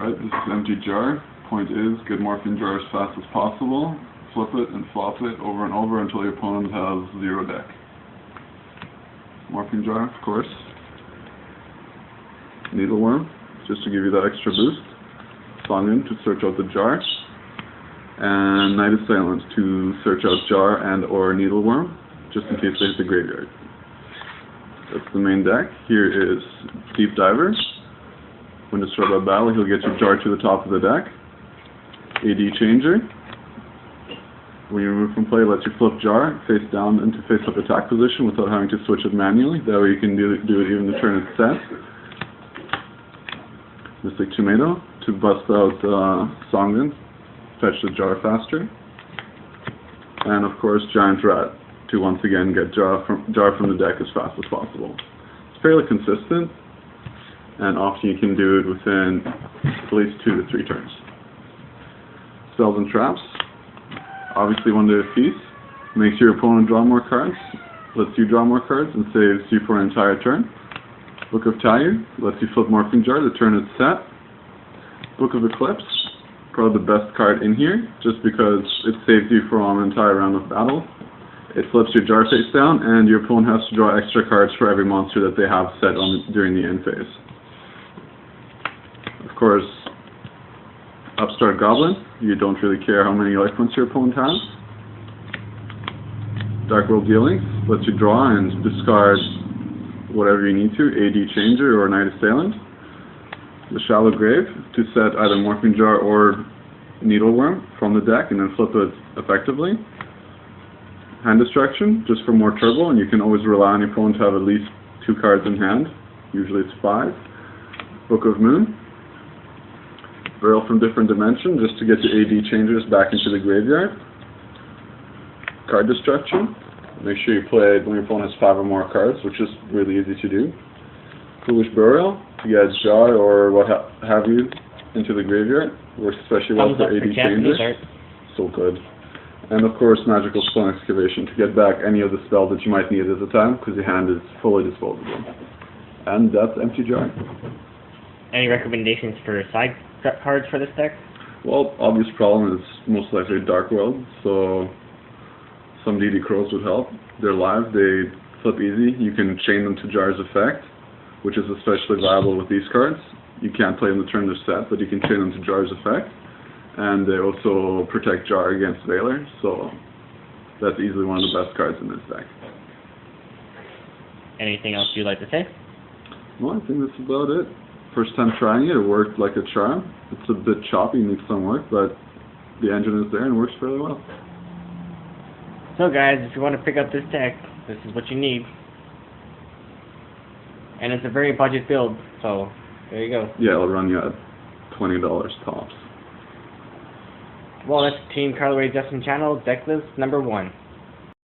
Alright, this is empty jar. Point is, get morphine jar as fast as possible. Flip it and flop it over and over until your opponent has 0 deck. Morphine jar, of course. Needleworm, just to give you that extra boost. Songin to search out the jar. And Night Assailant to search out jar and or needleworm, just in case they hit the graveyard. That's the main deck. Here is Deep Diver. When destroyed by battle, he'll get your jar to the top of the deck. AD Changer. When you remove from play, lets you flip jar face down into face up attack position without having to switch it manually. That way you can do it even the turn it's set. Mystic Tomato to bust out Songin, fetch the jar faster. And of course Giant Rat to once again get jar from the deck as fast as possible. It's fairly consistent, and often you can do it within at least 2 to 3 turns. Spells and Traps. Obviously one to defeat. Makes your opponent draw more cards, lets you draw more cards, and saves you for an entire turn. Book of Tayu lets you flip Morphing Jar the turn it's set. Book of Eclipse, probably the best card in here, just because it saves you from an entire round of battle. It flips your jar face down, and your opponent has to draw extra cards for every monster that they have set during the end phase. Of course, Upstart Goblin, you don't really care how many life points your opponent has. Dark World Dealings lets you draw and discard whatever you need to, AD Changer or Night Assailant. The Shallow Grave to set either Morphing Jar or Needleworm from the deck and then flip it effectively. Hand Destruction, just for more turbo, and you can always rely on your opponent to have at least 2 cards in hand. Usually it's 5. Book of Moon. Burial from Different Dimension, just to get your AD Changers back into the graveyard. Card Destruction. Make sure you play it when your opponent has 5 or more cards, which is really easy to do. Foolish Burial, to get jar or what have you into the graveyard. Works especially well for AD Changers. So good. And of course, Magical Stone Excavation to get back any of the spells that you might need at the time, because your hand is fully disposable. And that's empty jar. Any recommendations for side cards for this deck? Well, obvious problem is most likely Dark World, so some DD Crows would help. They're live, they flip easy. You can chain them to Jar's effect, which is especially viable with these cards. You can't play them the turn they're set, but you can chain them to Jar's effect. And they also protect Jar against Veiler, so that's easily one of the best cards in this deck. Anything else you'd like to say? Well, I think that's about it. First time trying it, it worked like a charm. It's a bit choppy, needs some work, but the engine is there and works fairly well. So guys, if you want to pick up this deck, this is what you need. And it's a very budget build, so there you go. Yeah, it'll run you at $20 tops. Well, that's Team Carlaway Justin Channel, Decklist #1.